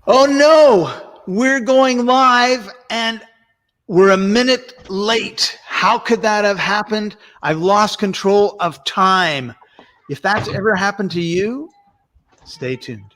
Oh no, we're going live and we're a minute late. How could that have happened? I've lost control of time. If that's ever happened to you, stay tuned.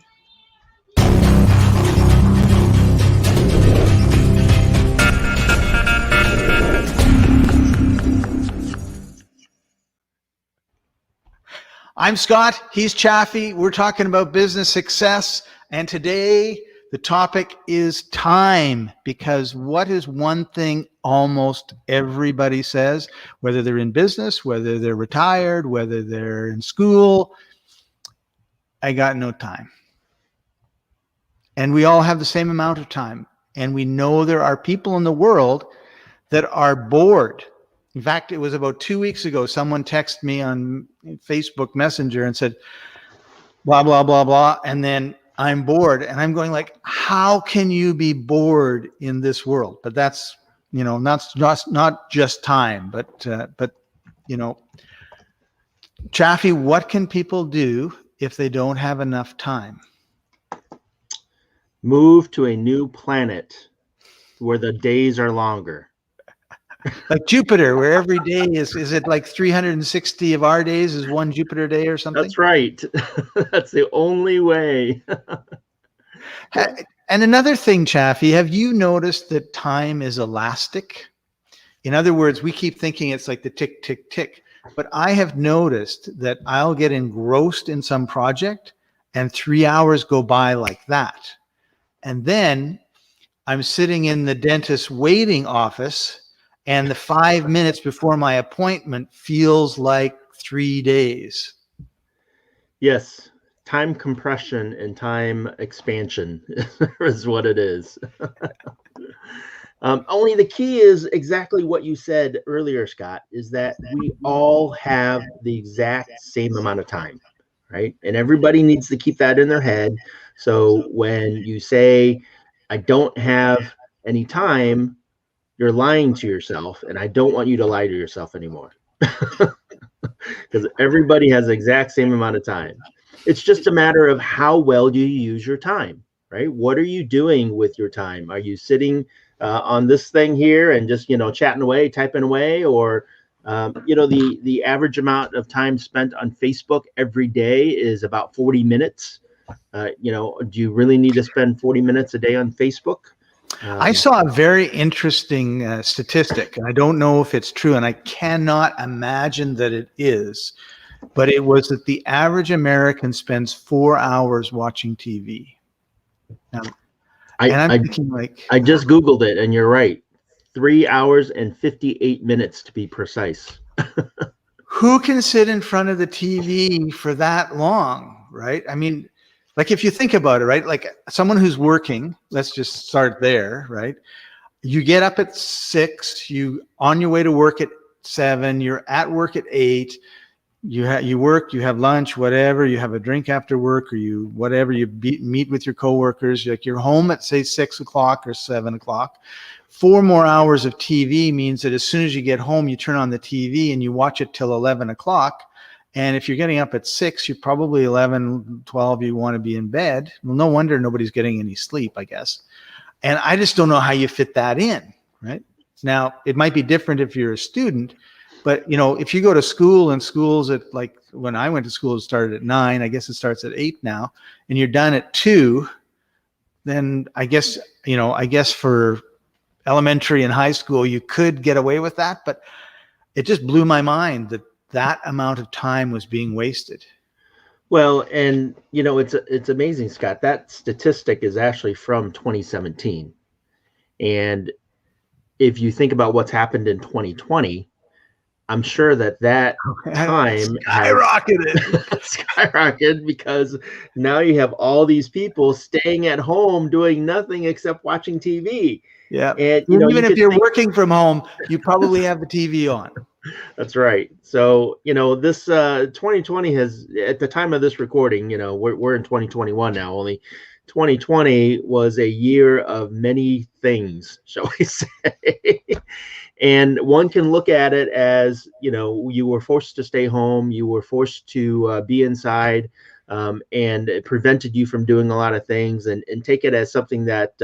I'm Scott, he's Chaffee. We're talking about business success, and today the topic is time, because what is one thing almost everybody says, whether they're in business, whether they're retired, whether they're in school? I got no time. And we all have the same amount of time. And we know there are people in the world that are bored. In fact, it was about 2 weeks ago, someone texted me on Facebook Messenger and said, blah, blah, blah, blah. And then I'm bored. And I'm going like, how can you be bored in this world? But that's, not just time, but Chaffee, what can people do if they don't have enough time? Move to a new planet where the days are longer. Like Jupiter, where every day is it like 360 of our days is one Jupiter day or something? That's right. That's the only way. And another thing, Chaffee, have you noticed that time is elastic? In other words, we keep thinking it's like the tick, tick, tick. But I have noticed that I'll get engrossed in some project and 3 hours go by like that. And then I'm sitting in the dentist's waiting office, and the 5 minutes before my appointment feels like 3 days. Yes, time compression and time expansion is what it is. Only the key is exactly what you said earlier, Scott, is that we all have the exact same amount of time, right? And everybody needs to keep that in their head. So when you say, I don't have any time, you're lying to yourself, and I don't want you to lie to yourself anymore. Because everybody has the exact same amount of time. It's just a matter of how well do you use your time, right? What are you doing with your time? Are you sitting on this thing here and just, chatting away, typing away? Or, the average amount of time spent on Facebook every day is about 40 minutes. Do you really need to spend 40 minutes a day on Facebook? I saw a very interesting statistic, and I don't know if it's true, and I cannot imagine that it is, but it was that the average American spends 4 hours watching TV. Now, I just Googled it, and you're right. 3 hours and 58 minutes to be precise. Who can sit in front of the TV for that long, right? I mean, like if you think about it, right? Like someone who's working, let's just start there, right? You get up at 6, you on your way to work at 7, you're at work at 8, you work, you have lunch, whatever, you have a drink after work, or you meet with your coworkers, you're home at say 6 o'clock or 7 o'clock. 4 more hours of TV means that as soon as you get home, you turn on the TV and you watch it till 11 o'clock. And if you're getting up at 6, you're probably 11, 12, you want to be in bed. Well, no wonder nobody's getting any sleep, I guess. And I just don't know how you fit that in, right? Now, it might be different if you're a student, but if you go to school, and schools at, like when I went to school, it started at 9, I guess it starts at 8 now, and you're done at 2, then I guess for elementary and high school, you could get away with that, but it just blew my mind that amount of time was being wasted. Well, and it's amazing, Scott. That statistic is actually from 2017. And if you think about what's happened in 2020, I'm sure that time skyrocketed because now you have all these people staying at home doing nothing except watching TV. Yeah. And even if you're working from home, you probably have the TV on. That's right. So, this 2020 has, at the time of this recording, we're in 2021 now. Only 2020 was a year of many things, shall we say. And one can look at it as, you were forced to stay home. You were forced to be inside. and it prevented you from doing a lot of things, and take it as something that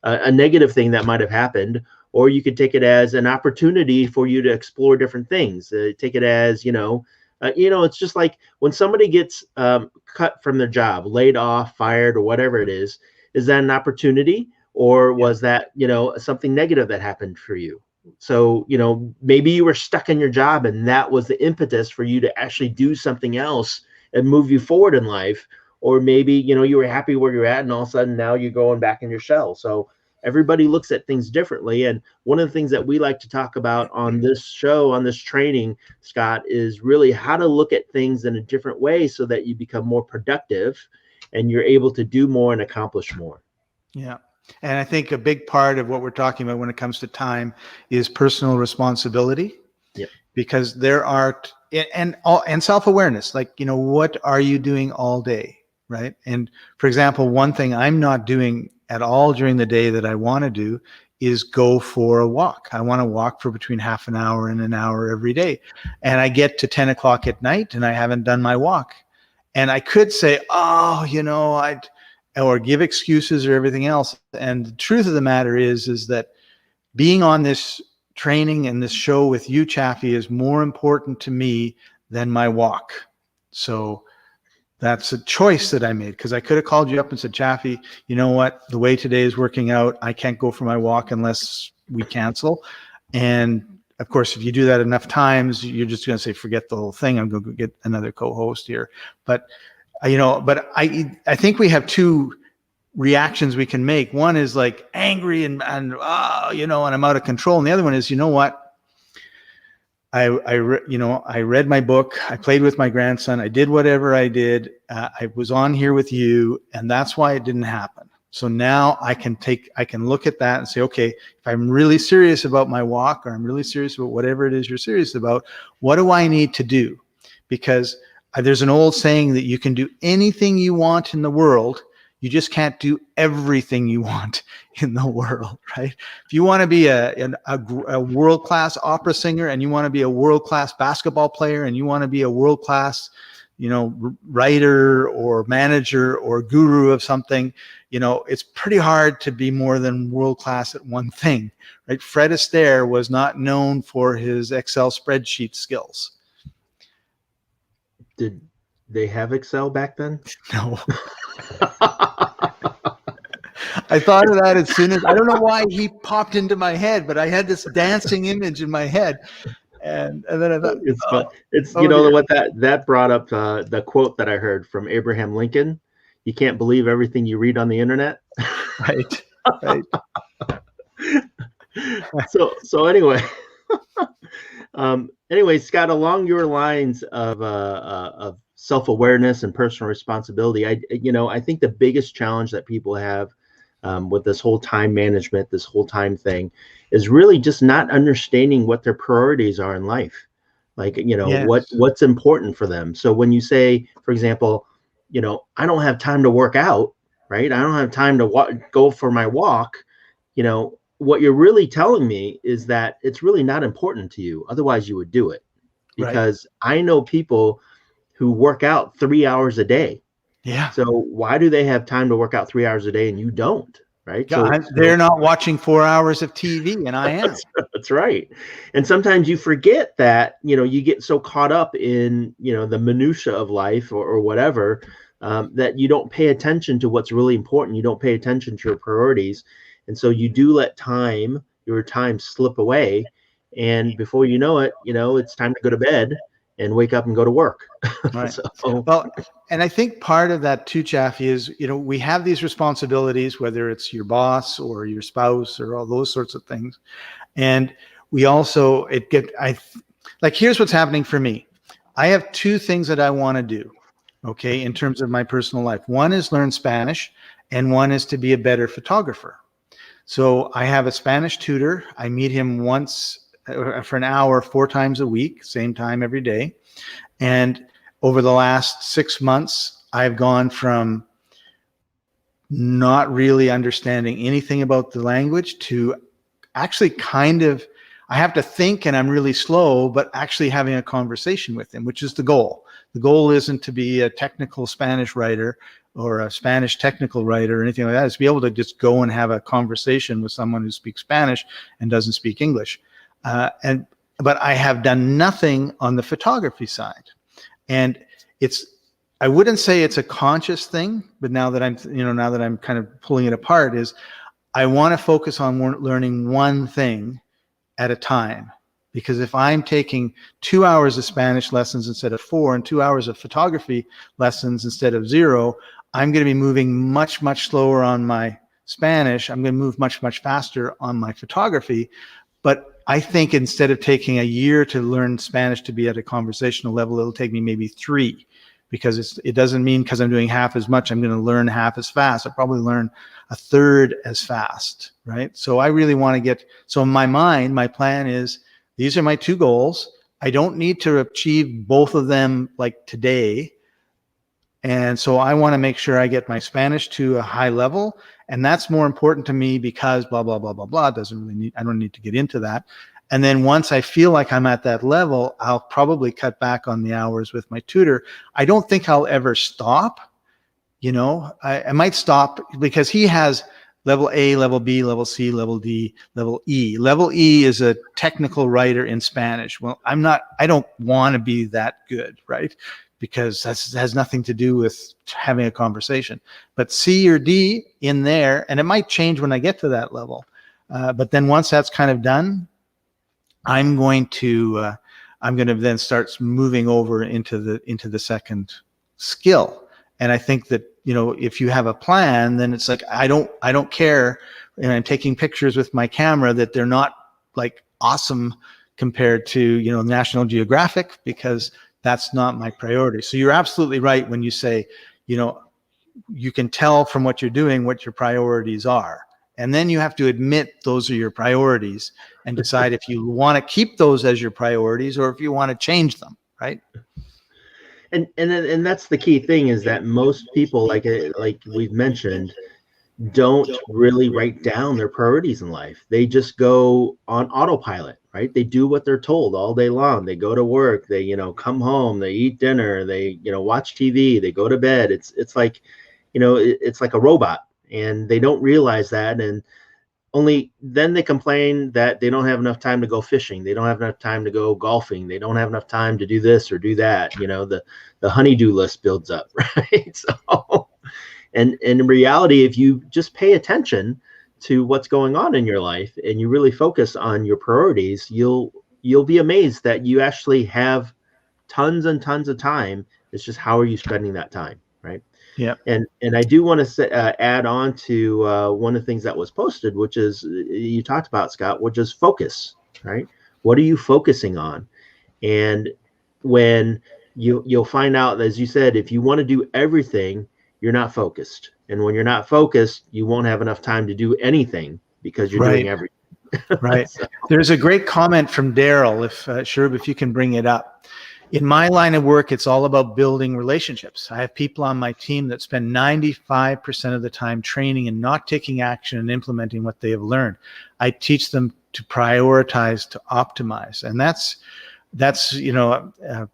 a negative thing that might have happened, or you could take it as an opportunity for you to explore different things. Take it as, it's just like when somebody gets cut from their job, laid off, fired, or whatever it is that an opportunity, or was that, something negative that happened for you? So, maybe you were stuck in your job and that was the impetus for you to actually do something else and move you forward in life. Or maybe, you were happy where you're at and all of a sudden now you're going back in your shell. So everybody looks at things differently. And one of the things that we like to talk about on this show, on this training, Scott, is really how to look at things in a different way so that you become more productive and you're able to do more and accomplish more. Yeah. And I think a big part of what we're talking about when it comes to time is personal responsibility. Yep. Because there are, and self-awareness, like, what are you doing all day, right? And for example, one thing I'm not doing at all during the day that I want to do is go for a walk. I want to walk for between half an hour and an hour every day. And I get to 10 o'clock at night and I haven't done my walk. And I could say, or give excuses or everything else. And the truth of the matter is that being on this training and this show with you, Chaffee, is more important to me than my walk. So that's a choice that I made, because I could have called you up and said, Chaffee, you know what? The way today is working out, I can't go for my walk unless we cancel. And of course, if you do that enough times, you're just going to say, forget the whole thing. I'm going to get another co-host here. But I think we have two reactions we can make. One is like angry and I'm out of control. And the other one is, I read my book. I played with my grandson. I did whatever I did. I was on here with you, and that's why it didn't happen. So now I can look at that and say, okay, if I'm really serious about my walk, or I'm really serious about whatever it is you're serious about, what do I need to do? Because there's an old saying that you can do anything you want in the world. You just can't do everything you want in the world, right? If you want to be a world-class opera singer, and you want to be a world-class basketball player, and you want to be a world-class, writer or manager or guru of something, it's pretty hard to be more than world-class at one thing, right? Fred Astaire was not known for his Excel spreadsheet skills. Did they have Excel back then? No. I thought of that as soon as, I don't know why he popped into my head, but I had this dancing image in my head. And then I thought, what that brought up the quote that I heard from Abraham Lincoln: "You can't believe everything you read on the internet." Right. So anyway, Scott, along your lines of self-awareness and personal responsibility, I think the biggest challenge that people have with this whole time management, this whole time thing, is really just not understanding what their priorities are in life. Like, Yes. what's important for them. So when you say, for example, I don't have time to work out, right? I don't have time to go for my walk. What you're really telling me is that it's really not important to you. Otherwise you would do it. Because I know people who work out 3 hours a day. Yeah. So why do they have time to work out 3 hours a day and you don't? Right. Yeah, they're not watching 4 hours of TV, and I am. That's right. And sometimes you forget that, you get so caught up in, the minutia of life or whatever, that you don't pay attention to what's really important. You don't pay attention to your priorities. And so you do let your time slip away. And before you know it, it's time to go to bed and wake up and go to work. Right. Well, and I think part of that too, Chaffee, is, we have these responsibilities, whether it's your boss or your spouse or all those sorts of things. And we also, here's what's happening for me. I have two things that I want to do, okay, in terms of my personal life. One is learn Spanish, and one is to be a better photographer. So I have a Spanish tutor. I meet him once for an hour, 4 times a week, same time every day. And over the last 6 months, I've gone from not really understanding anything about the language to actually I have to think and I'm really slow, but actually having a conversation with him, which is the goal. The goal isn't to be a technical Spanish writer or a Spanish technical writer or anything like that. It's to be able to just go and have a conversation with someone who speaks Spanish and doesn't speak English. But I have done nothing on the photography side. And I wouldn't say it's a conscious thing, but now that I'm kind of pulling it apart, is I want to focus on learning one thing at a time. Because if I'm taking 2 hours of Spanish lessons instead of 4 and 2 hours of photography lessons instead of 0, I'm going to be moving much, much slower on my Spanish. I'm going to move much, much faster on my photography. But I think instead of taking a year to learn Spanish to be at a conversational level, it'll take me maybe 3, because it doesn't mean because I'm doing half as much, I'm going to learn half as fast. I'll probably learn a third as fast, right? So I really want to so in my mind, my plan is, these are my 2 goals. I don't need to achieve both of them like today. And so I want to make sure I get my Spanish to a high level. And that's more important to me because blah, blah, blah, blah, blah. I don't need to get into that. And then once I feel like I'm at that level, I'll probably cut back on the hours with my tutor. I don't think I'll ever stop. I might stop because he has level A, level B, level C, level D, level E. Level E is a technical writer in Spanish. Well, I don't want to be that good, right? Because that has nothing to do with having a conversation. But C or D in there, and it might change when I get to that level. But then once that's kind of done, I'm going to then start moving over into the second skill. And I think that, if you have a plan, then it's like, I don't care. And I'm taking pictures with my camera that they're not like awesome compared to, National Geographic, because that's not my priority. So you're absolutely right when you say, you can tell from what you're doing what your priorities are. And then you have to admit those are your priorities and decide if you want to keep those as your priorities or if you want to change them, right? And that's the key thing, is that most people, like we've mentioned, don't really write down their priorities in life. They just go on autopilot, right? They do what they're told all day long. They go to work, they, come home, they eat dinner, they, watch TV, they go to bed. It's like, it's like a robot, and they don't realize that. And only then they complain that they don't have enough time to go fishing. They don't have enough time to go golfing. They don't have enough time to do this or do that. The honey-do list builds up, right? So, and in reality, if you just pay attention to what's going on in your life and you really focus on your priorities, you'll be amazed that you actually have tons and tons of time. It's just, how are you spending that time, right? Yeah. And I do want to add on to one of the things that was posted, which is, you talked about, Scott, which is focus, right? What are you focusing on? And when you'll find out, as you said, if you want to do everything, you're not focused. And when you're not focused, you won't have enough time to do anything because you're doing everything. Right. So. There's a great comment from Daryl, if you can bring it up. In my line of work, it's all about building relationships. I have people on my team that spend 95% of the time training and not taking action and implementing what they have learned. I teach them to prioritize, to optimize. And that's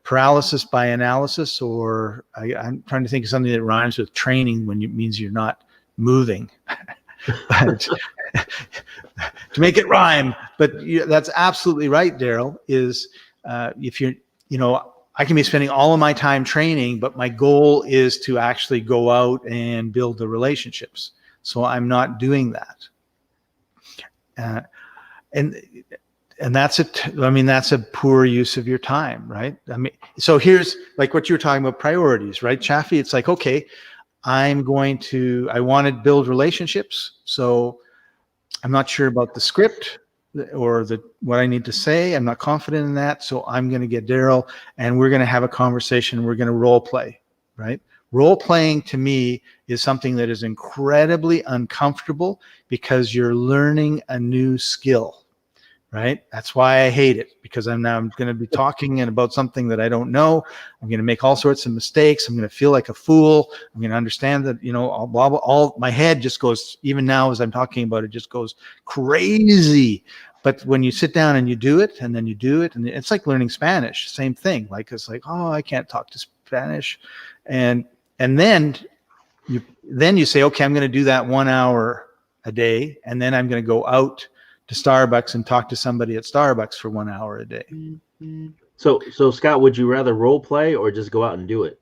paralysis by analysis, or I'm trying to think of something that rhymes with training when it means you're not moving. But to make it rhyme. But that's absolutely right, Daryl, is if you're, I can be spending all of my time training, but my goal is to actually go out and build the relationships. So I'm not doing that. And that's that's a poor use of your time, right? So here's like what you were talking about, priorities, right, Chaffee? It's like, okay, I want to build relationships. So I'm not sure about the script or what I need to say. I'm not confident in that. So I'm going to get Daryl and we're going to have a conversation. We're going to role play, right? Role playing to me is something that is incredibly uncomfortable because you're learning a new skill. Right? That's why I hate it, because I'm going to be talking about something that I don't know. I'm going to make all sorts of mistakes. I'm going to feel like a fool. I'm going to understand that, all my head just goes, even now as I'm talking about it, just goes crazy. But when you sit down and you do it, and then you do it, and it's like learning Spanish, same thing. Like, it's like, oh, I can't talk to Spanish, and then you say, okay, I'm going to do that 1 hour a day, and then I'm going to go out to Starbucks and talk to somebody at Starbucks for 1 hour a day. So Scott, would you rather role play or just go out and do it?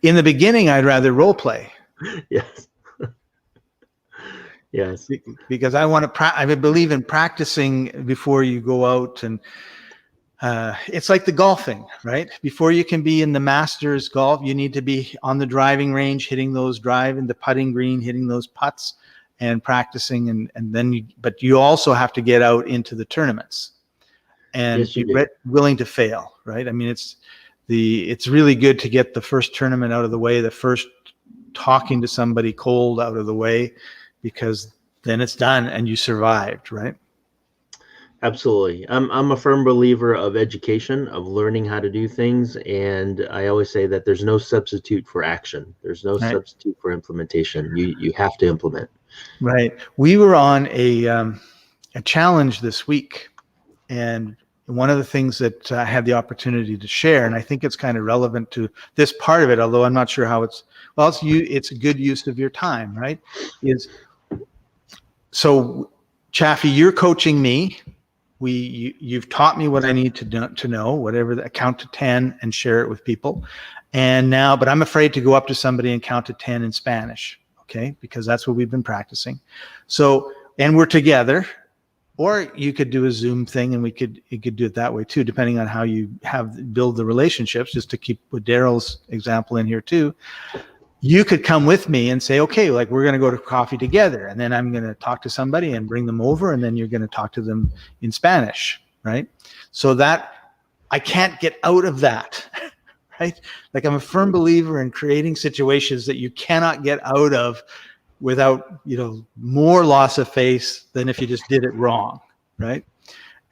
In the beginning, I'd rather role play. Yes. Yes. Because I believe in practicing before you go out, and it's like the golfing, right? Before you can be in the Masters golf, you need to be on the driving range, hitting those in the putting green, hitting those putts, and practicing, and then but you also have to get out into the tournaments and Yes, be willing to fail, right? I mean, it's really good to get the first tournament out of the way, the first talking to somebody cold out of the way, because then it's done and you survived, right? Absolutely. I'm a firm believer of education, of learning how to do things, and I always say that there's no substitute for action. There's no substitute for implementation. You have to implement. Right. We were on a challenge this week, and one of the things that I had the opportunity to share, and I think it's kind of relevant to this part of it, although I'm not sure how it's a good use of your time, right? So Chaffee, you're coaching me. You've taught me what I need to know, whatever, count to 10 and share it with people. And now, but I'm afraid to go up to somebody and count to 10 in Spanish, okay? Because that's what we've been practicing. So, and we're together, or you could do a Zoom thing, and you could do it that way too, depending on how you build the relationships, just to keep with Daryl's example in here too. You could come with me and say, okay, like we're going to go to coffee together, and then I'm going to talk to somebody and bring them over, and then you're going to talk to them in Spanish, right? So that I can't get out of that, right? Like I'm a firm believer in creating situations that you cannot get out of without, more loss of face than if you just did it wrong, right?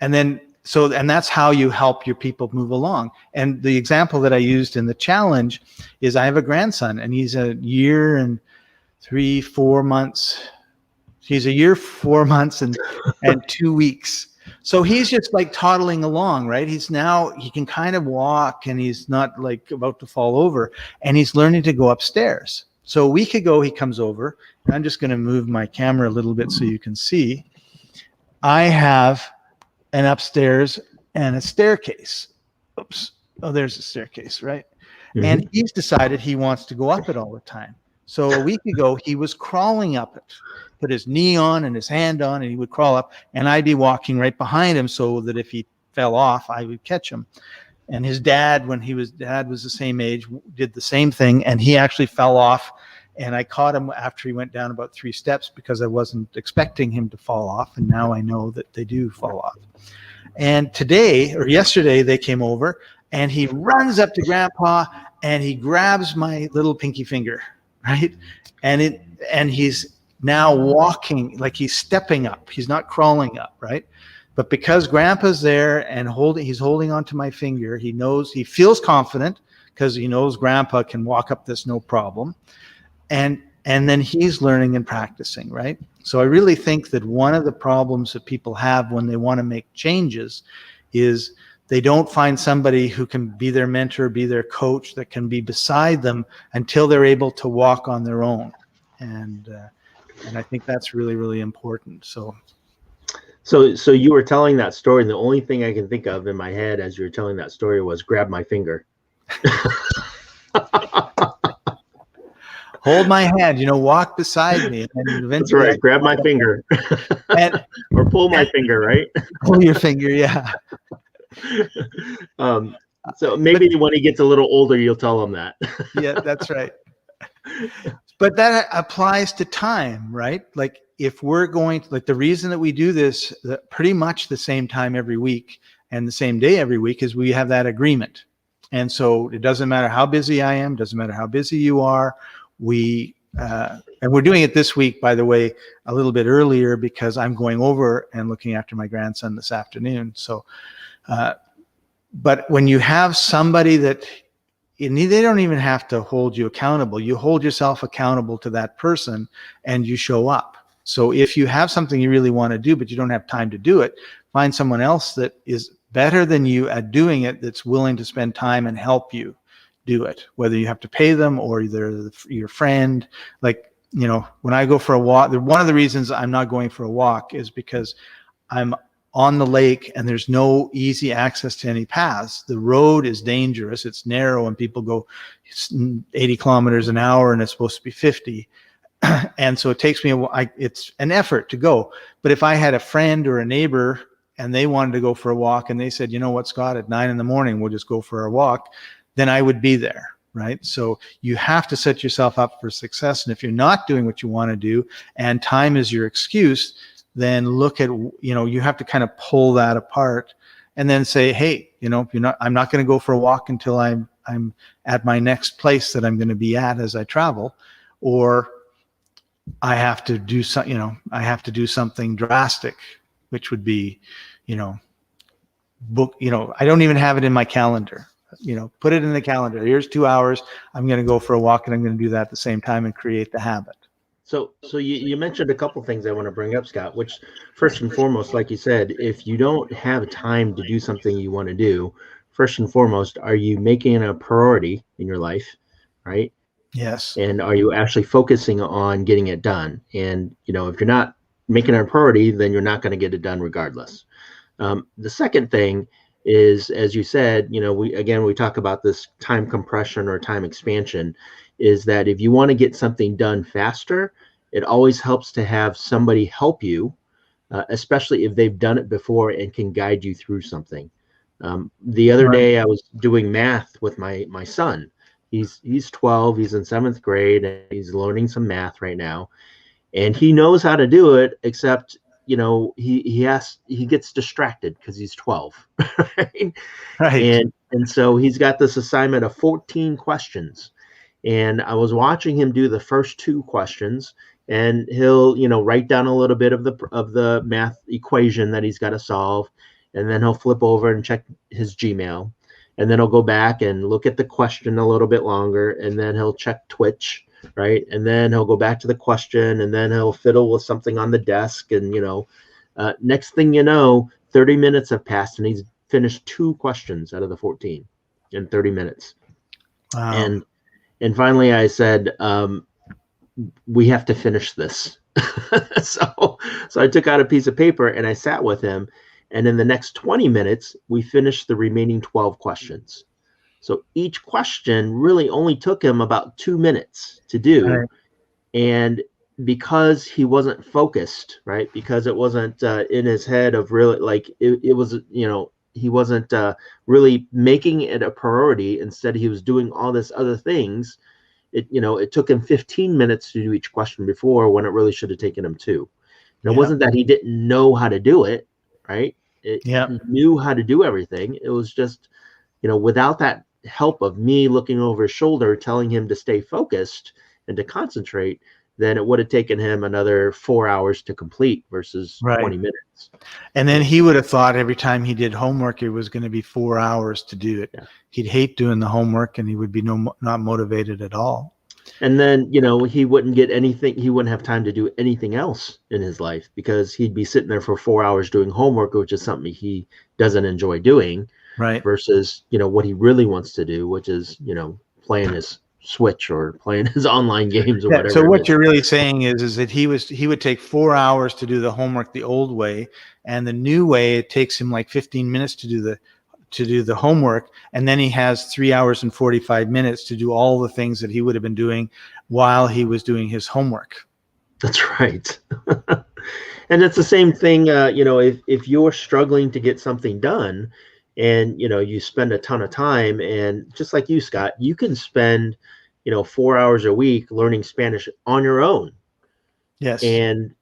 And then and that's how you help your people move along. And the example that I used in the challenge is I have a grandson, and he's a year and 4 months. He's a year, 4 months and 2 weeks. So he's just like toddling along, right? He can kind of walk, and he's not like about to fall over, and he's learning to go upstairs. So a week ago, he comes over, and I'm just going to move my camera a little bit so you can see. I have an upstairs and a staircase. Oops. Oh, there's a staircase, right? Mm-hmm. And he's decided he wants to go up it all the time. So a week ago, he was crawling up it, put his knee on and his hand on, and he would crawl up, and I'd be walking right behind him so that if he fell off, I would catch him. And his dad, when dad was the same age, did the same thing, and he actually fell off. And I caught him after he went down about 3 steps, because I wasn't expecting him to fall off. And now I know that they do fall off. And yesterday, they came over, and he runs up to Grandpa, and he grabs my little pinky finger, right? And he's now walking, like he's stepping up. He's not crawling up, right? But because Grandpa's there and he's holding onto my finger, he feels confident because he knows Grandpa can walk up this no problem. And then he's learning and practicing, right? So I really think that one of the problems that people have when they want to make changes is they don't find somebody who can be their mentor, be their coach, that can be beside them until they're able to walk on their own. And I think that's really, really important. So you were telling that story, and the only thing I can think of in my head as you were telling that story was grab my finger. Hold my hand, walk beside me. And eventually, that's right. Grab my finger. Or pull my finger, right? Pull your finger, yeah. So maybe when he gets a little older, you'll tell him that. Yeah, that's right. But that applies to time, right? Like if we're going to, like the reason that we do this pretty much the same time every week and the same day every week is we have that agreement. And so it doesn't matter how busy I am, doesn't matter how busy you are. And we're doing it this week, by the way, a little bit earlier because I'm going over and looking after my grandson this afternoon. So, but when you have somebody that they don't even have to hold you accountable. You hold yourself accountable to that person and you show up. So if you have something you really want to do, but you don't have time to do it, find someone else that is better than you at doing it that's willing to spend time and help you do it, whether you have to pay them or they're your friend. Like, when I go for a walk, one of the reasons I'm not going for a walk is because I'm on the lake and there's no easy access to any paths. The road is dangerous. It's narrow and people go 80 kilometers an hour and it's supposed to be 50. And so it takes me it's an effort to go. But if I had a friend or a neighbor and they wanted to go for a walk and they said, you know what, Scott, at 9 a.m, we'll just go for a walk, then I would be there, right? So you have to set yourself up for success. And if you're not doing what you want to do and time is your excuse, then look at, you have to kind of pull that apart and then say, hey, I'm not going to go for a walk until I'm at my next place that I'm going to be at as I travel, or I have to do I have to do something drastic, which would be, book, I don't even have it in my calendar. Put it in the calendar. Here's 2 hours. I'm going to go for a walk and I'm going to do that at the same time and create the habit. So you mentioned a couple things I want to bring up, Scott, which first and foremost, like you said, if you don't have time to do something you want to do, first and foremost, are you making it a priority in your life, right? Yes. And are you actually focusing on getting it done? And, if you're not making it a priority, then you're not going to get it done regardless. The second thing is, as you said, we talk about this time compression or time expansion, is that if you want to get something done faster, it always helps to have somebody help you, especially if they've done it before and can guide you through something. The other day I was doing math with my son. He's 12, he's in 7th grade, and he's learning some math right now. And he knows how to do it, except he gets distracted because he's 12, right? And so he's got this assignment of 14 questions. And I was watching him do the first 2 questions, and he'll, write down a little bit of the math equation that he's got to solve, and then he'll flip over and check his Gmail, and then he'll go back and look at the question a little bit longer, and then he'll check Twitch, right? And then he'll go back to the question, and then he'll fiddle with something on the desk, and next thing you know, 30 minutes have passed, and he's finished 2 questions out of the 14 in 30 minutes. Wow. And finally, I said, we have to finish this. So I took out a piece of paper and I sat with him. And in the next 20 minutes, we finished the remaining 12 questions. So each question really only took him about 2 minutes to do. Right. And because he wasn't focused, right? Because it wasn't in his head of really, like, it was, he wasn't really making it a priority. Instead, he was doing all this other things. It took him 15 minutes to do each question before, when it really should have taken him 2. And it wasn't that he didn't know how to do it, right? He knew how to do everything. It was just, without that help of me looking over his shoulder, telling him to stay focused and to concentrate, then it would have taken him another 4 hours to complete versus 20 minutes. And then he would have thought every time he did homework, it was going to be 4 hours to do it. Yeah. He'd hate doing the homework and he would be not motivated at all. And then, he wouldn't get anything. He wouldn't have time to do anything else in his life because he'd be sitting there for 4 hours doing homework, which is something he doesn't enjoy doing. Right. Versus, what he really wants to do, which is, playing his Switch or playing his online games or whatever. So what you're really saying is that he would take 4 hours to do the homework the old way, and the new way it takes him like 15 minutes to do the homework, and then he has 3 hours and 45 minutes to do all the things that he would have been doing while he was doing his homework. That's right. And it's the same thing, if you're struggling to get something done and, you spend a ton of time, and just like you, Scott, you can spend, 4 hours a week learning Spanish on your own. Yes. And,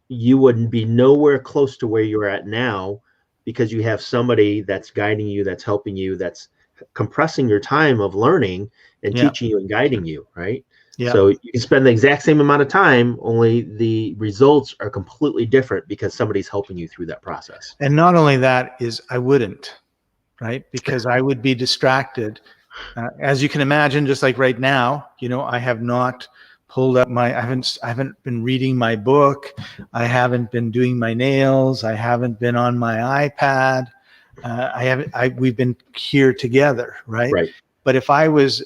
you wouldn't be nowhere close to where you're at now because you have somebody that's guiding you, that's helping you, that's compressing your time of learning and teaching you and guiding you, right? Yeah. So you can spend the exact same amount of time, only the results are completely different because somebody's helping you through that process. And not only that is I wouldn't, right? Because I would be distracted. As you can imagine, just like right now, I have not pulled up I haven't been reading my book. I haven't been doing my nails. I haven't been on my iPad. we've been here together, right? Right. But if I was,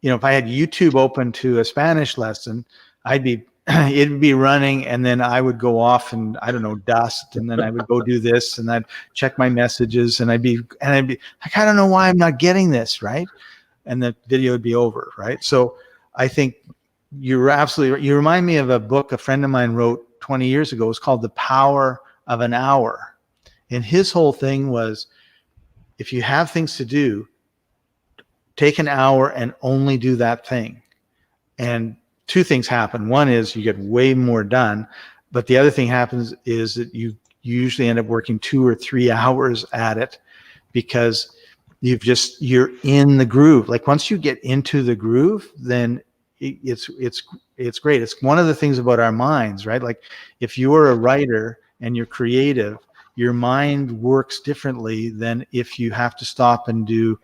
if I had YouTube open to a Spanish lesson, it'd be running, and then I would go off and, I don't know, dust, and then I would go do this, and I'd check my messages, and I'd be like, I don't know why I'm not getting this, right? And the video would be over, right? So I think you're absolutely right. You remind me of a book a friend of mine wrote 20 years ago. It was called The Power of an Hour. And his whole thing was, if you have things to do, take an hour and only do that thing. And two things happen. One is you get way more done, but the other thing happens is that you usually end up working 2 or 3 hours at it, because you're in the groove. Like once you get into the groove, then it's great. It's one of the things about our minds, right? Like if you're a writer and you're creative, your mind works differently than if you have to stop and do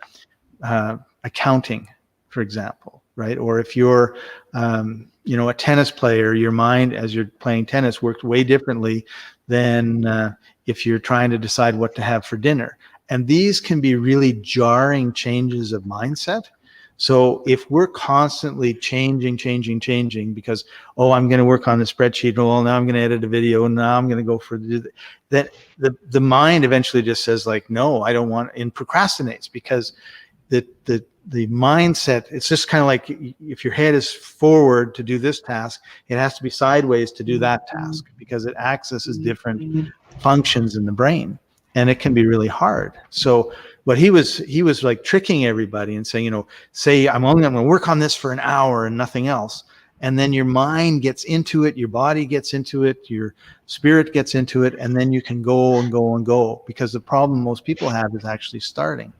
accounting, for example, right? Or if you're a tennis player, your mind as you're playing tennis works way differently than if you're trying to decide what to have for dinner. And these can be really jarring changes of mindset. So if we're constantly changing because, I'm going to work on the spreadsheet, now I'm going to edit a video, and now I'm going to go for that, the mind eventually just says like, no, I don't want, and procrastinates, because the mindset, it's just kind of like if your head is forward to do this task, it has to be sideways to do that task, because it accesses different functions in the brain, and it can be really hard. So what he was like tricking everybody and saying, say I'm going to work on this for an hour and nothing else. And then your mind gets into it, your body gets into it, your spirit gets into it, and then you can go and go and go. Because the problem most people have is actually starting.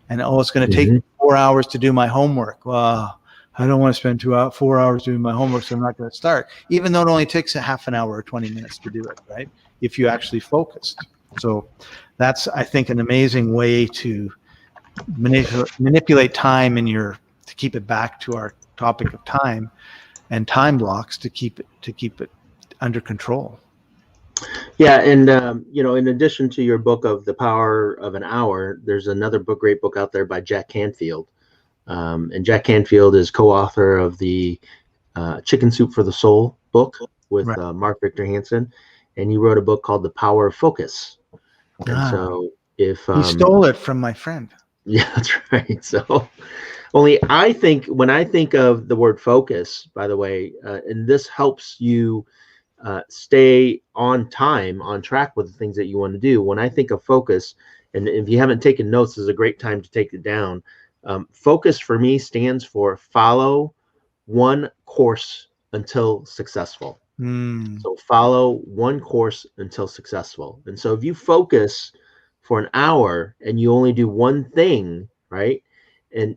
And it's going to take 4 hours to do my homework. Well, I don't want to spend 4 hours doing my homework, so I'm not going to start. Even though it only takes a half an hour or 20 minutes to do it, right? If you actually focused. So that's, I think, an amazing way to manipulate time to keep it back to our topic of time and time blocks, to keep it under control. Yeah, and in addition to your book of The Power of an Hour, there's another great book out there by Jack Canfield, and Jack Canfield is co-author of the Chicken Soup for the Soul book with Mark Victor Hansen, and he wrote a book called The Power of Focus. And so if he stole it from my friend. Yeah, that's right. So only when I think of the word focus, by the way, and this helps you stay on track with the things that you want to do. When I think of focus, and if you haven't taken notes, this is a great time to take it down. Focus for me stands for follow one course until successful. So follow one course until successful. And so if you focus for an hour and you only do one thing, right? And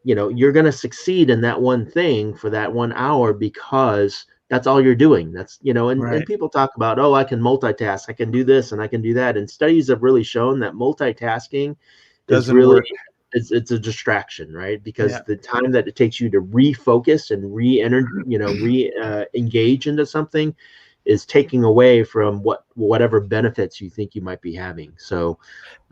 you're going to succeed in that one thing for that 1 hour, because that's all you're doing. That's, and people talk about, I can multitask, I can do this and I can do that. And studies have really shown that multitasking doesn't work. It's a distraction, right? Because the time that it takes you to refocus and engage into something is taking away from whatever benefits you think you might be having. So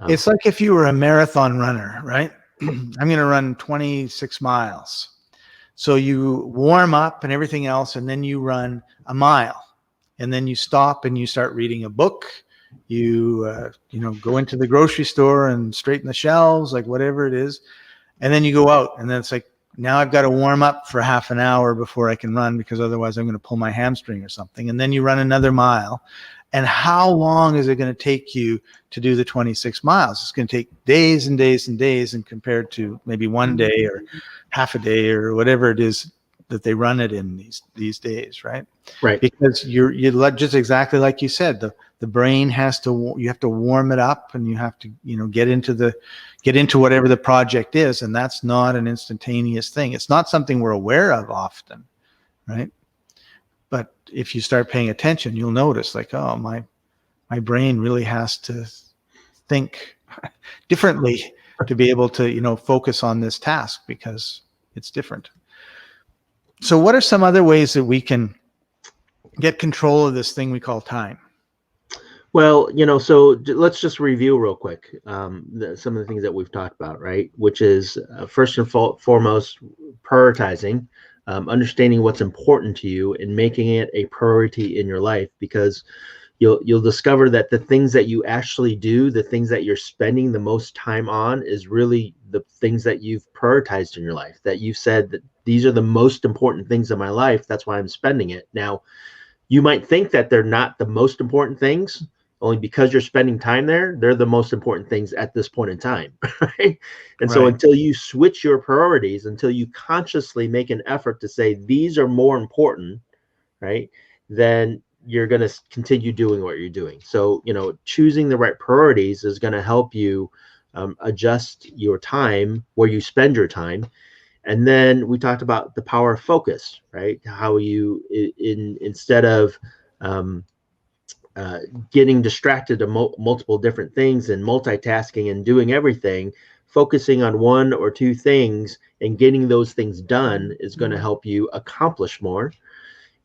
it's like if you were a marathon runner, right? I'm going to run 26 miles. So you warm up and everything else, and then you run a mile, and then you stop and you start reading a book. You go into the grocery store and straighten the shelves, like whatever it is, and then you go out, and then it's like, now I've got to warm up for half an hour before I can run, because otherwise I'm going to pull my hamstring or something. And then you run another mile. And how long is it going to take you to do the 26 miles? It's going to take days and days and days, and compared to maybe one day or half a day or whatever it is that they run it in these days, right? Right. Because you're just exactly like you said, the brain you have to warm it up, and you have to, get into whatever the project is. And that's not an instantaneous thing. It's not something we're aware of often, right? But if you start paying attention, you'll notice like, my brain really has to think differently to be able to, focus on this task, because it's different. So what are some other ways that we can get control of this thing we call time? Well, so let's just review real quick some of the things that we've talked about, right? Which is first and foremost, prioritizing, understanding what's important to you and making it a priority in your life, because you'll discover that the things that you actually do, the things that you're spending the most time on, is really the things that you've prioritized in your life, that you've said that these are the most important things in my life. That's why I'm spending it. Now, you might think that they're not the most important things, only because you're spending time there. They're the most important things at this point in time, right? And so Right. until you switch your priorities, until you consciously make an effort to say these are more important, right, then you're going to continue doing what you're doing. So, choosing the right priorities is going to help you adjust your time, where you spend your time. And then we talked about the power of focus, right? How you, instead of um, getting distracted to multiple different things and multitasking and doing everything, focusing on one or two things and getting those things done is going to help you accomplish more.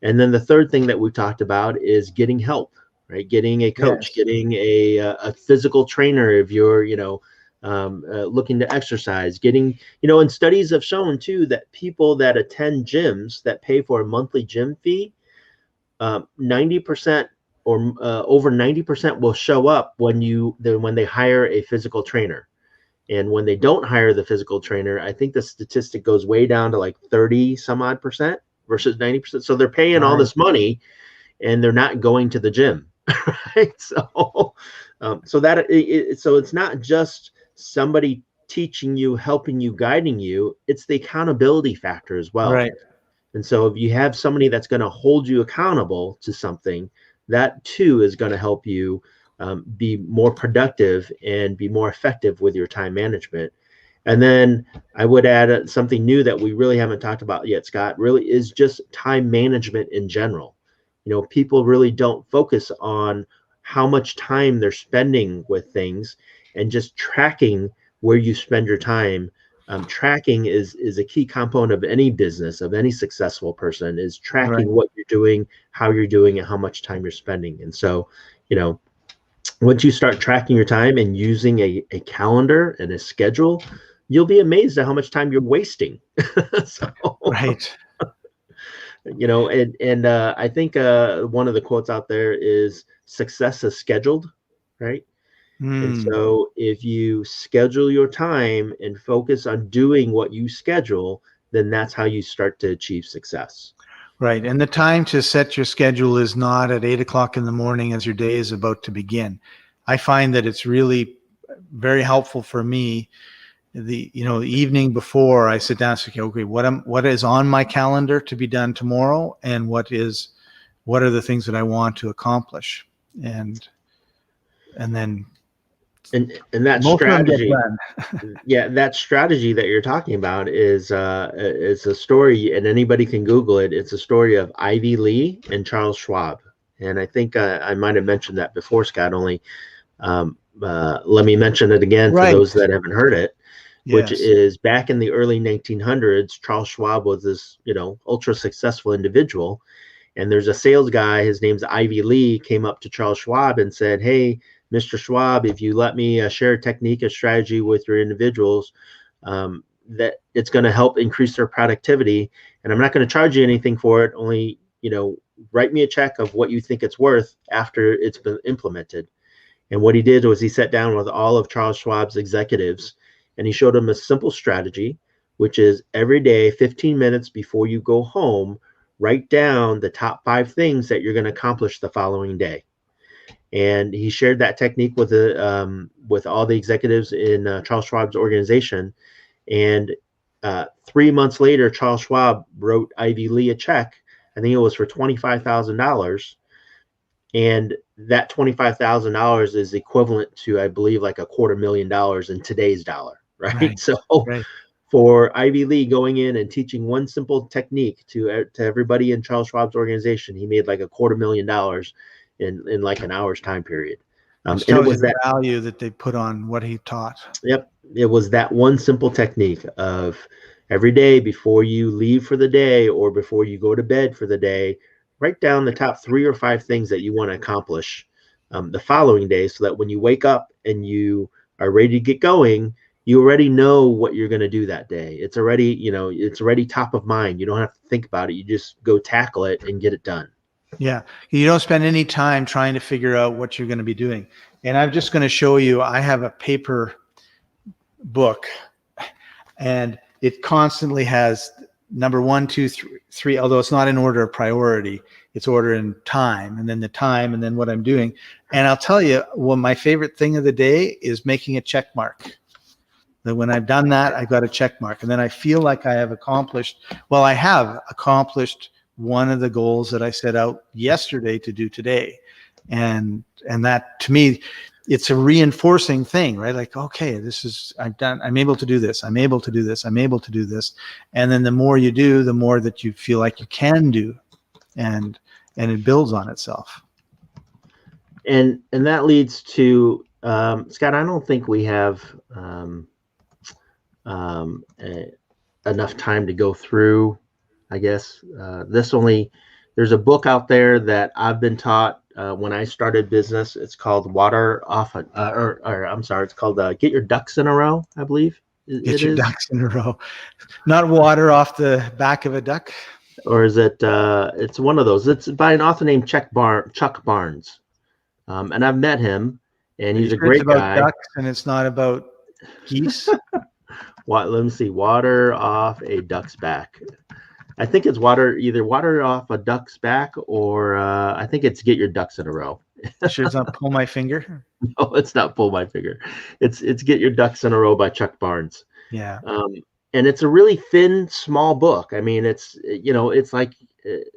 And then the third thing that we talked about is getting help, right? Getting a coach, Yes. getting a physical trainer if you're, looking to exercise, getting, and studies have shown too that people that attend gyms that pay for a monthly gym fee, 90% or over 90% will show up when they hire a physical trainer. And when they don't hire the physical trainer, I think the statistic goes way down to like 30 some odd percent versus 90%. So they're paying all Right. this money and they're not going to the gym, right? So, so it's not just somebody teaching you, helping you, guiding you. It's the accountability factor as well. Right. And so if you have somebody that's going to hold you accountable to something, that too is going to help you be more productive and be more effective with your time management. And then I would add something new that we really haven't talked about yet, Scott, really is just time management in general. People really don't focus on how much time they're spending with things, and just tracking where you spend your time. Tracking is a key component of any business, of any successful person, is Right. tracking what you're doing, how you're doing, and how much time you're spending. And so, you know, once you start tracking your time and using a calendar and a schedule, you'll be amazed at how much time you're wasting. So, Right. and I think one of the quotes out there is success is scheduled, right? And Mm. so if you schedule your time and focus on doing what you schedule, then that's how you start to achieve success. Right. And the time to set your schedule is not at 8 o'clock in the morning as your day is about to begin. I find that it's really very helpful for me. The evening before, I sit down and say, okay, what is on my calendar to be done tomorrow, and what are the things that I want to accomplish, and then And that most of them get strategy, done. yeah, that strategy that you're talking about is a story, and anybody can Google it. It's a story of Ivy Lee and Charles Schwab. And I think I might have mentioned that before, Scott. Only let me mention it again for Right. those that haven't heard it, which Yes. is back in the early 1900s. Charles Schwab was this, ultra successful individual. And there's a sales guy, his name's Ivy Lee, came up to Charles Schwab and said, "Hey, Mr. Schwab, if you let me share a technique, a strategy with your individuals, that it's going to help increase their productivity. And I'm not going to charge you anything for it. Only, write me a check of what you think it's worth after it's been implemented." And what he did was he sat down with all of Charles Schwab's executives and he showed them a simple strategy, which is every day, 15 minutes before you go home, write down the top 5 things that you're going to accomplish the following day. And he shared that technique with all the executives in Charles Schwab's organization. And 3 months later, Charles Schwab wrote Ivy Lee a check. I think it was for $25,000. And that $25,000 is equivalent to, I believe, like $250,000 in today's dollar, right? Right. So Right. for Ivy Lee going in and teaching one simple technique to everybody in Charles Schwab's organization, he made like $250,000 in like an hour's time period. Which And it tells you was the that, value that they put on what he taught. yep, it was that one simple technique of every day before you leave for the day or before you go to bed for the day, write down the top 3 or 5 things that you want to accomplish the following day, so that when you wake up and you are ready to get going, you already know what you're going to do that day. It's already, it's already top of mind. You don't have to think about it. You just go tackle it and get it done. Yeah. You don't spend any time trying to figure out what you're going to be doing. And I'm just going to show you, I have a paper book, and it constantly has number 1, 2, 3, although it's not in order of priority, it's order in time, and then the time, and then what I'm doing. And I'll tell you, well, my favorite thing of the day is making a check mark. That when I've done that, I got a check mark, and then I feel like I have accomplished one of the goals that I set out yesterday to do today. And that, to me, it's a reinforcing thing, right? Like, okay, I'm able to do this. I'm able to do this. I'm able to do this. And then the more you do, the more that you feel like you can do, and it builds on itself. And that leads to, Scott, I don't think we have enough time to go through, I guess. There's a book out there that I've been taught when I started business. It's called it's called Get Your Ducks in a Row, I believe. Get your ducks in a row. Not water off the back of a duck. Or is it, it's one of those. It's by an author named Chuck Barnes. And I've met him, and he's a great guy. It's about ducks, and it's not about geese. Let me see. Water off a duck's back. I think it's either water off a duck's back, or I think it's Get Your Ducks in a Row. Sure, it's not Pull My Finger. No, it's not Pull My Finger. It's Get Your Ducks in a Row by Chuck Barnes. Yeah. And it's a really thin, small book. I mean, it's like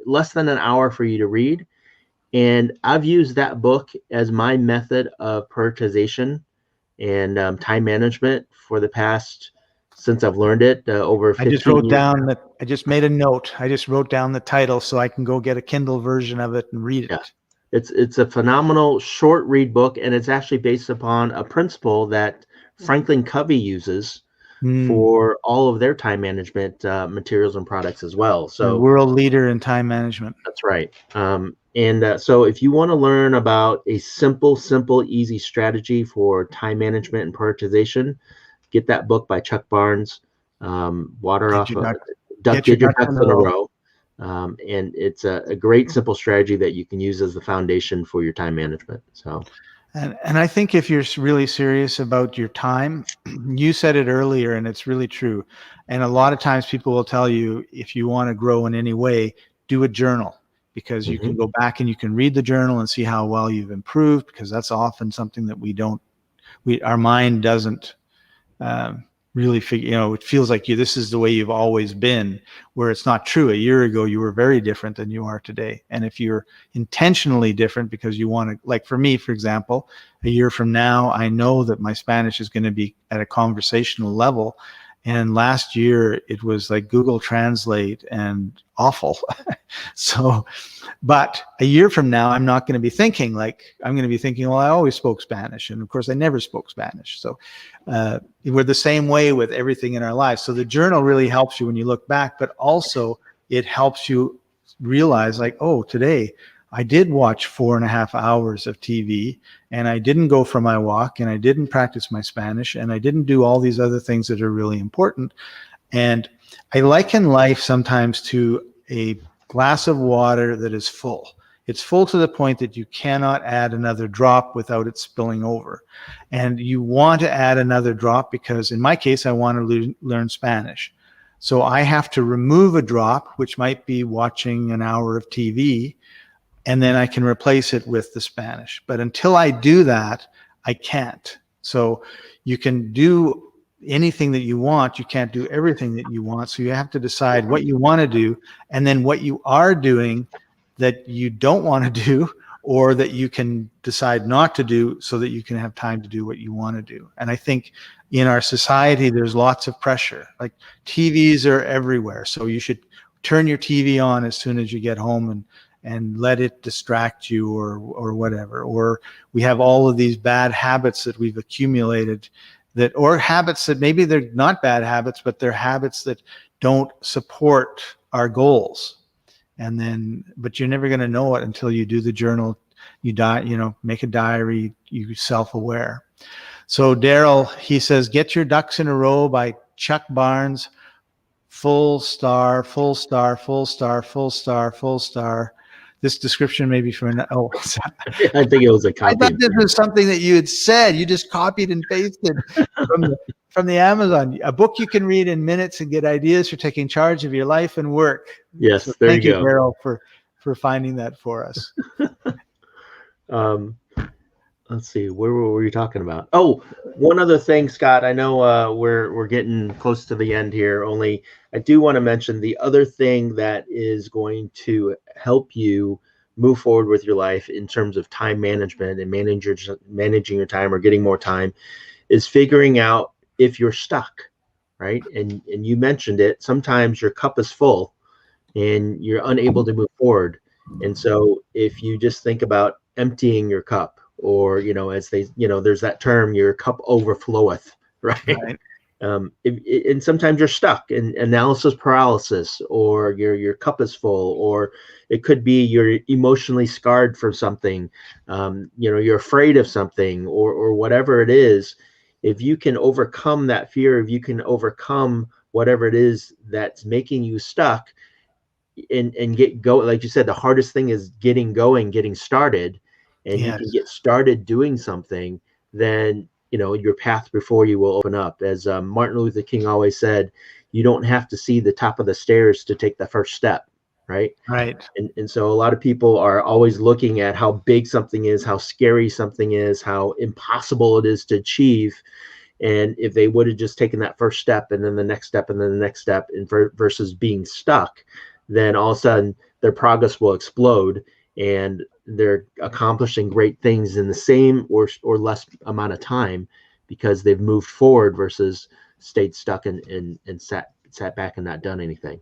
less than an hour for you to read. And I've used that book as my method of prioritization and time management for the past, since I've learned it, over 15 years. I just made a note. I just wrote down the title so I can go get a Kindle version of it and read it. Yeah. It's a phenomenal short read book, and it's actually based upon a principle that Franklin Covey uses for all of their time management materials and products as well. So, the world leader in time management. That's right. So if you want to learn about a simple, easy strategy for time management and prioritization, get that book by Chuck Barnes, Get Your Ducks in a Row. And it's a great, simple strategy that you can use as the foundation for your time management. So, and I think if you're really serious about your time, you said it earlier, and it's really true. And a lot of times people will tell you, if you want to grow in any way, do a journal, because you can go back and you can read the journal and see how well you've improved, because that's often something that our mind doesn't really figure. It feels like this is the way you've always been, where it's not true. A year ago, you were very different than you are today. And if you're intentionally different because you want to, like for me, for example, a year from now, I know that my Spanish is going to be at a conversational level. And last year it was like Google Translate and awful. But a year from now, I'm not going to be thinking I'm going to be thinking, well, I always spoke Spanish. And of course I never spoke Spanish. So we're the same way with everything in our lives. So the journal really helps you when you look back, but also it helps you realize, like, oh, today I did watch 4.5 hours of TV, and I didn't go for my walk, and I didn't practice my Spanish, and I didn't do all these other things that are really important. And I liken life sometimes to a glass of water that is full. It's full to the point that you cannot add another drop without it spilling over. And you want to add another drop because, in my case, I want to learn Spanish. So I have to remove a drop, which might be watching an hour of TV, and then I can replace it with the Spanish. But until I do that, I can't. So you can do anything that you want. You can't do everything that you want. So you have to decide what you want to do, and then what you are doing that you don't want to do, or that you can decide not to do, so that you can have time to do what you want to do. And I think in our society, there's lots of pressure. Like, TVs are everywhere. So you should turn your TV on as soon as you get home and let it distract you, or whatever. Or we have all of these bad habits that we've accumulated, or habits that maybe they're not bad habits, but they're habits that don't support our goals. But you're never going to know it until you do the journal make a diary, you self-aware. So Daryl, he says, Get Your Ducks in a Row by Chuck Barnes. Full star, full star, full star, full star, full star. This description may be from I think it was a copy. I thought this was something that you had said. You just copied and pasted from the Amazon. A book you can read in minutes and get ideas for taking charge of your life and work. Yes, so there thank you go. Daryl, for finding that for us. Let's see, where were you talking about? Oh, one other thing, Scott. I know we're getting close to the end here. Only I do want to mention the other thing that is going to help you move forward with your life in terms of time management and managing your time or getting more time is figuring out if you're stuck, right? And you mentioned it. Sometimes your cup is full and you're unable to move forward. And so if you just think about emptying your cup, or as they there's that term, your cup overfloweth, right? And sometimes you're stuck in analysis paralysis, or your cup is full, or it could be you're emotionally scarred for something, you're afraid of something, or whatever it is. If you can overcome that fear, if you can overcome whatever it is that's making you stuck, and get going, like you said, the hardest thing is getting going, getting started. And Yes. You can get started doing something, then your path before you will open up. As Martin Luther King always said, you don't have to see the top of the stairs to take the first step, right? And so a lot of people are always looking at how big something is, how scary something is, how impossible it is to achieve. And if they would have just taken that first step, and then the next step, and then the next step, and versus being stuck, then all of a sudden their progress will explode, and they're accomplishing great things in the same or less amount of time, because they've moved forward versus stayed stuck and sat back and not done anything.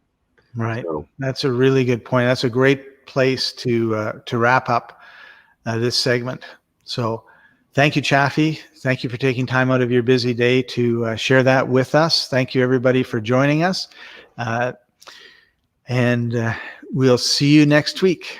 Right. So, that's a really good point. That's a great place to wrap up this segment. So thank you, Chaffee. Thank you for taking time out of your busy day to share that with us. Thank you, everybody, for joining us. And we'll see you next week.